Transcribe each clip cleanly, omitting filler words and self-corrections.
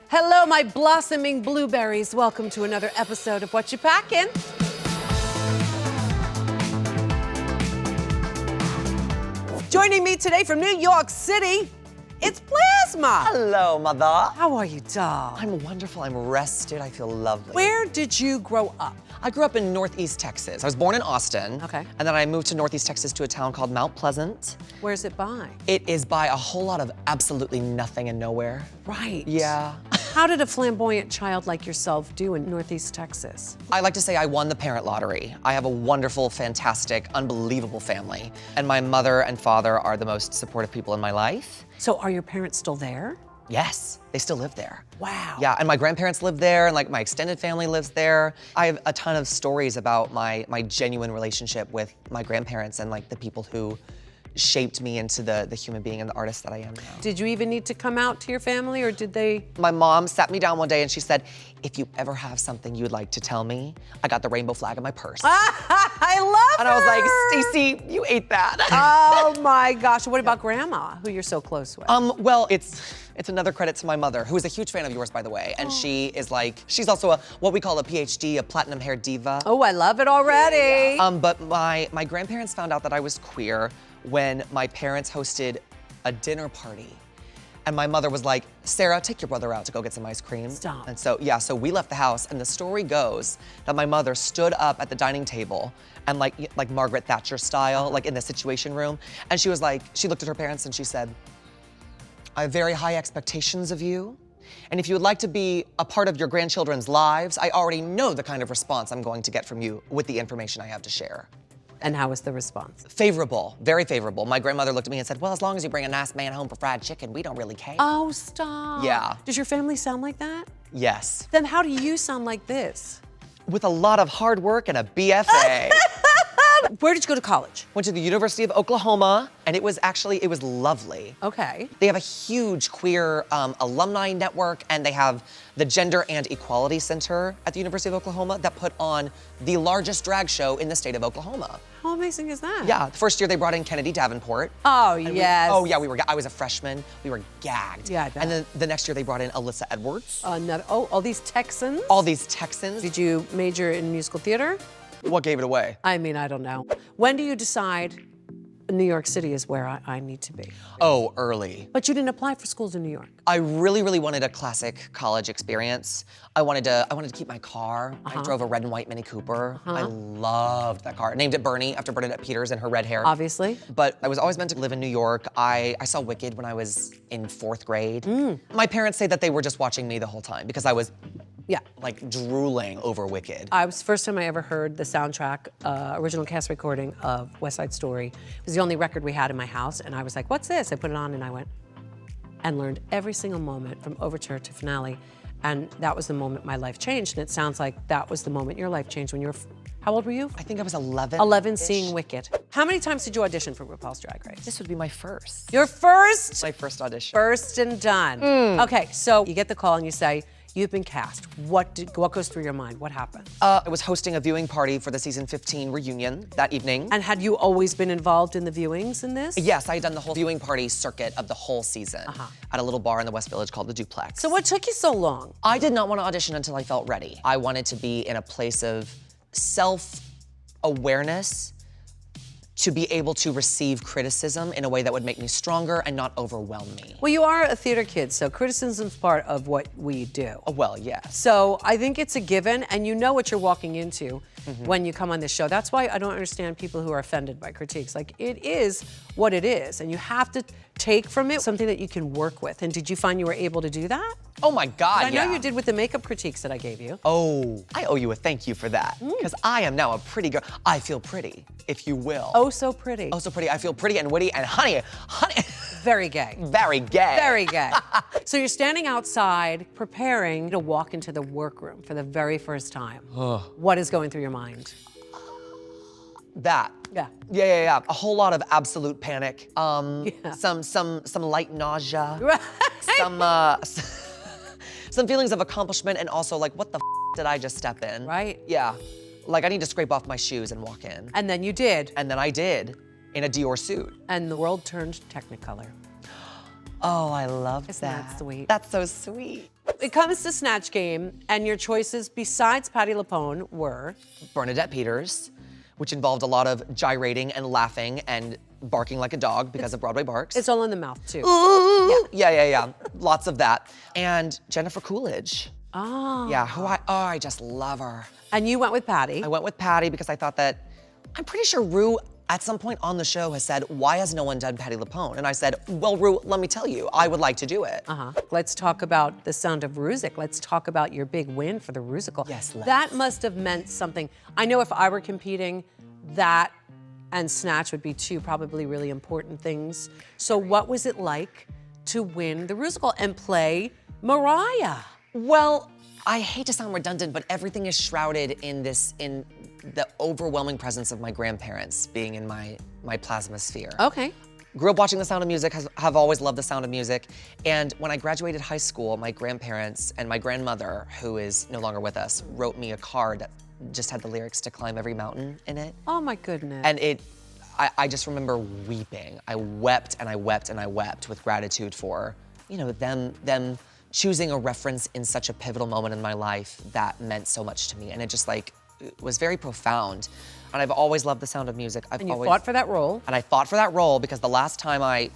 Hello, my blossoming blueberries. Welcome to another episode of Whatcha Packin. Joining me today from New York City, it's Plasma. Hello, mother. How are you, doll? I'm wonderful. I'm rested. I feel lovely. Where did you grow up? I grew up in Northeast Texas. I was born in Austin. Okay. And then I moved to Northeast Texas to a town called Mount Pleasant. Where's it by? It is by a whole lot of absolutely nothing and nowhere. Right. Yeah. How did a flamboyant child like yourself do in Northeast Texas? I like to say I won the parent lottery. I have a wonderful, fantastic, unbelievable family. And my mother and father are the most supportive people in my life. So are your parents still there? Yes, they still live there. Wow. Yeah, and my grandparents live there, and like my extended family lives there. I have a ton of stories about my genuine relationship with my grandparents and like the people who shaped me into the human being and the artist that I am now. Did you even need to come out to your family, or did they? My mom sat me down one day and she said, if you ever have something you would like to tell me, I got the rainbow flag in my purse. I love And her. I was like, Stacey, you ate that. Oh my gosh, what about Grandma, who you're so close with? Well, it's another credit to my mother, who is a huge fan of yours, by the way. And she is like, she's also what we call a PhD, a platinum hair diva. Oh, I love it already. But my grandparents found out that I was queer when my parents hosted a dinner party. And my mother was like, Sarah, take your brother out to go get some ice cream. Stop. And so, yeah, so we left the house, and the story goes that my mother stood up at the dining table and like Margaret Thatcher style, like in the Situation Room. And she was like, she looked at her parents and she said, I have very high expectations of you. And if you would like to be a part of your grandchildren's lives, I already know the kind of response I'm going to get from you with the information I have to share. And how was the response? Favorable, very favorable. My grandmother looked at me and said, well, as long as you bring a nice man home for fried chicken, we don't really care. Oh, stop. Yeah. Does your family sound like that? Yes. Then how do you sound like this? With a lot of hard work and a BFA. Where did you go to college? Went to the University of Oklahoma, and it was lovely. Okay. They have a huge queer alumni network, and they have the Gender and Equality Center at the University of Oklahoma that put on the largest drag show in the state of Oklahoma. How amazing is that? Yeah, the first year they brought in Kennedy Davenport. Oh, And yes. I was a freshman. We were gagged. Yeah, I bet. And then the next year they brought in Alyssa Edwards. All these Texans? All these Texans. Did you major in musical theater? What gave it away? I mean, I don't know. When do you decide New York City is where I need to be? Oh, early. But you didn't apply for schools in New York. I really, really wanted a classic college experience. I wanted to keep my car. I drove a red and white Mini Cooper. I loved that car. I named it Bernie after Bernadette Peters and her red hair. Obviously. But I was always meant to live in New York. I saw Wicked when I was in 4th grade. My parents say that they were just watching me the whole time because I was like drooling over Wicked. First time I ever heard the soundtrack, original cast recording of West Side Story. It was the only record we had in my house, and I was like, what's this? I put it on and I went, and learned every single moment from overture to finale. And that was the moment my life changed, and it sounds like that was the moment your life changed when you were, how old were you? I think I was 11. 11, seeing Wicked. How many times did you audition for RuPaul's Drag Race? This would be my first. Your first? My first audition. First and done. Okay, so you get the call and you say, you've been cast. What goes through your mind? What happened? I was hosting a viewing party for the season 15 reunion that evening. And had you always been involved in the viewings in this? Yes, I had done the whole viewing party circuit of the whole season at a little bar in the West Village called the Duplex. So what took you so long? I did not want to audition until I felt ready. I wanted to be in a place of self-awareness to be able to receive criticism in a way that would make me stronger and not overwhelm me. Well, you are a theater kid, so criticism's part of what we do. Well, yes. So I think it's a given, and you know what you're walking into when you come on this show. That's why I don't understand people who are offended by critiques. Like, it is what it is, and you have to take from it something that you can work with. And did you find you were able to do that? Oh my God, I know you did with the makeup critiques that I gave you. Oh, I owe you a thank you for that. Because I am now a pretty girl. I feel pretty, if you will. Oh, so pretty. Oh, so pretty. I feel pretty and witty and honey. Very gay. Very gay. Very gay. So you're standing outside preparing to walk into the workroom for the very first time. What is going through your mind? That. Yeah. Yeah. A whole lot of absolute panic. Some light nausea. Right. Some feelings of accomplishment, and also like, what the did I just step in? Right. Yeah. Like, I need to scrape off my shoes and walk in. And then you did. And then I did, in a Dior suit. And the world turned Technicolor. Oh, I love Isn't that sweet? That's so sweet. It comes to Snatch Game, and your choices besides Patti LuPone were? Bernadette Peters, which involved a lot of gyrating and laughing and barking like a dog because of Broadway barks. It's all in the mouth, too. Ooh. Yeah. Lots of that. And Jennifer Coolidge. Oh. Yeah, I just love her. And you went with Patti. I went with Patti because I thought that, I'm pretty sure Ru at some point on the show has said, why has no one done Patti LuPone? And I said, well, Ru, let me tell you, I would like to do it. Let's talk about the sound of Rusic. Let's talk about your big win for the Rusical. Yes, let's. That must have meant something. I know if I were competing, that and Snatch would be two probably really important things. So what was it like to win the Rusical and play Mariah? Well, I hate to sound redundant, but everything is shrouded in the overwhelming presence of my grandparents being in my plasma sphere. Okay. Grew up watching The Sound of Music, have always loved The Sound of Music. And when I graduated high school, my grandparents and my grandmother, who is no longer with us, wrote me a card that just had the lyrics to Climb Every Mountain in it. Oh my goodness. And I just remember weeping. I wept and I wept and I wept with gratitude for, them choosing a reference in such a pivotal moment in my life that meant so much to me. And it just it was very profound. And I've always loved The Sound of Music. And you fought for that role. And I fought for that role because the last time I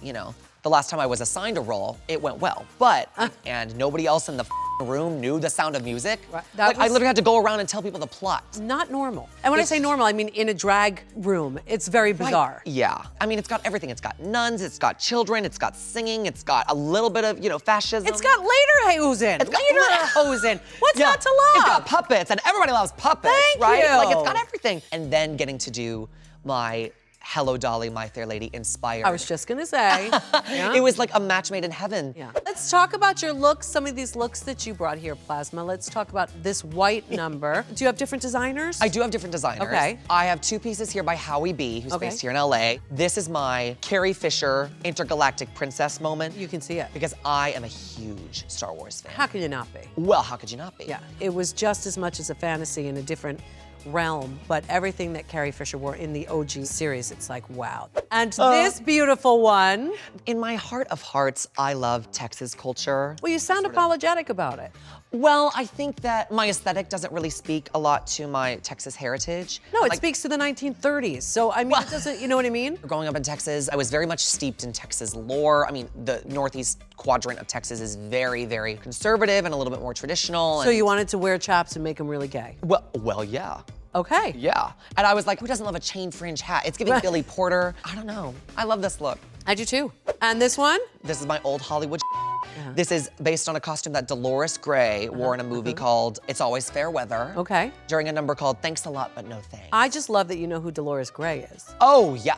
was assigned a role, it went well. But, and nobody else in the room knew The Sound of Music. Right. I literally had to go around and tell people the plot. Not normal. And when I say normal, I mean in a drag room. It's very bizarre. Right. Yeah. I mean, it's got everything. It's got nuns, it's got children, it's got singing, it's got a little bit of, fascism. It's got lederhosen. Lederhosen. What's not to love? It's got puppets, and everybody loves puppets, Thank right? you. It's got everything. And then getting to do my Hello Dolly, My Fair Lady inspired. I was just gonna say. Yeah. It was like a match made in heaven. Yeah. Let's talk about your looks, some of these looks that you brought here, Plasma. Let's talk about this white number. Do you have different designers? I do have different designers. Okay. I have two pieces here by Howie B, who's based here in LA. This is my Carrie Fisher intergalactic princess moment. You can see it. Because I am a huge Star Wars fan. How can you not be? Well, how could you not be? Yeah. It was just as much as a fantasy in a different realm, but everything that Carrie Fisher wore in the OG series, it's like, wow. And this beautiful one. In my heart of hearts, I love Texas culture. Well, you sound apologetic about it. Well, I think that my aesthetic doesn't really speak a lot to my Texas heritage. No, it speaks to the 1930s. So, I mean, it doesn't, you know what I mean? Growing up in Texas, I was very much steeped in Texas lore. I mean, the northeast quadrant of Texas is very, very conservative and a little bit more traditional. So you wanted to wear chaps and make them really gay? Well, yeah. Okay. Yeah. And I was like, who doesn't love a chain fringe hat? It's giving Billy Porter. I don't know. I love this look. I do too. And this one? This is my old Hollywood. This is based on a costume that Dolores Gray wore in a movie called It's Always Fair Weather. Okay. During a number called Thanks a Lot, But No Thanks. I just love that you know who Dolores Gray is. Oh, yeah.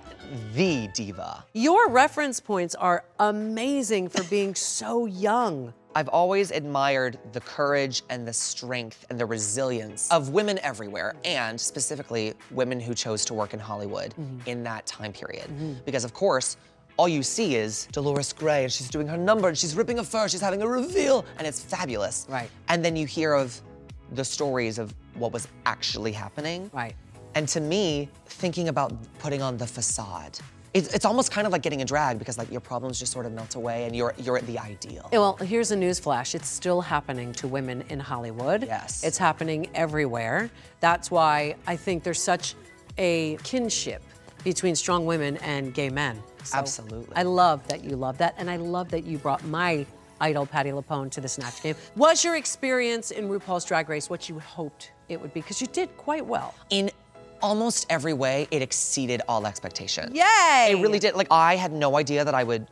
The diva. Your reference points are amazing for being so young. I've always admired the courage and the strength and the resilience of women everywhere, and specifically women who chose to work in Hollywood in that time period. Because of course, all you see is Dolores Gray and she's doing her number and she's ripping a fur, she's having a reveal, and it's fabulous. Right. And then you hear of the stories of what was actually happening. Right. And to me, thinking about putting on the facade, it's almost kind of like getting a drag because like your problems just sort of melt away and you're at the ideal. Yeah, well, here's a news flash. It's still happening to women in Hollywood. Yes. It's happening everywhere. That's why I think there's such a kinship between strong women and gay men. So Absolutely. I love that you love that, and I love that you brought my idol, Patti LuPone, to the Snatch Game. Was your experience in RuPaul's Drag Race what you hoped it would be? Because you did quite well. In almost every way, it exceeded all expectations. Yay! It really did. Like, I had no idea that I would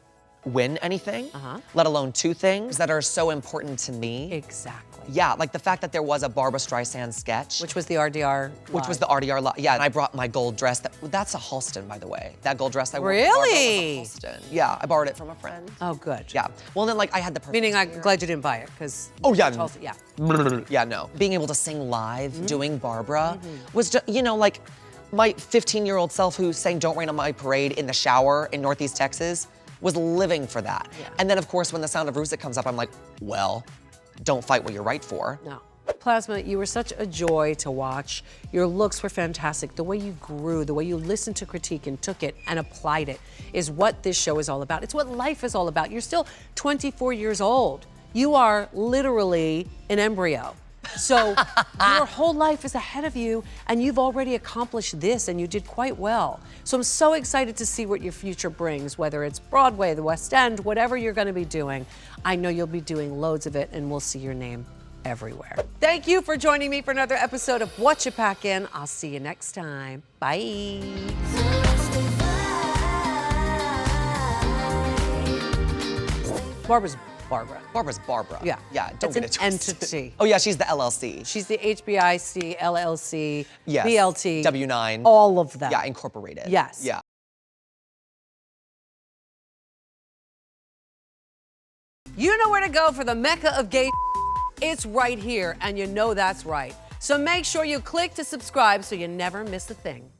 win anything, let alone two things that are so important to me. Exactly. Yeah, like the fact that there was a Barbra Streisand sketch. Which was the RDR Which was the RDR live. Yeah, and I brought my gold dress. That's a Halston, by the way. That gold dress I wore. Really? Was a Halston. Yeah, I borrowed it from a friend. Oh, good. Yeah. Well, then, like, I had the perfect Meaning I'm experience. glad you didn't buy it, because... Oh, yeah. Yeah. Yeah, no. Being able to sing live, doing Barbara, was just, like, my 15-year-old self who sang Don't Rain on My Parade in the shower in Northeast Texas was living for that. Yeah. And then, of course, when The Sound of Rusic comes up, I'm like, well, don't fight what you're right for. No. Plasma, you were such a joy to watch. Your looks were fantastic. The way you grew, the way you listened to critique and took it and applied it is what this show is all about. It's what life is all about. You're still 24 years old. You are literally an embryo. So your whole life is ahead of you, and you've already accomplished this, and you did quite well. So I'm so excited to see what your future brings, whether it's Broadway, the West End, whatever you're gonna be doing. I know you'll be doing loads of it, and we'll see your name everywhere. Thank you for joining me for another episode of Whatcha Packin. I'll see you next time. Bye. Barbara's Barbara. Barbara's Barbara. Yeah. Yeah, don't get it an twisted. entity. Oh yeah, she's the LLC. She's the HBIC, LLC, Yes. BLT, W9. all of them. Yeah, incorporated. Yes. Yeah. You know where to go for the mecca of gay. It's right here, and you know that's right. So make sure you click to subscribe so you never miss a thing.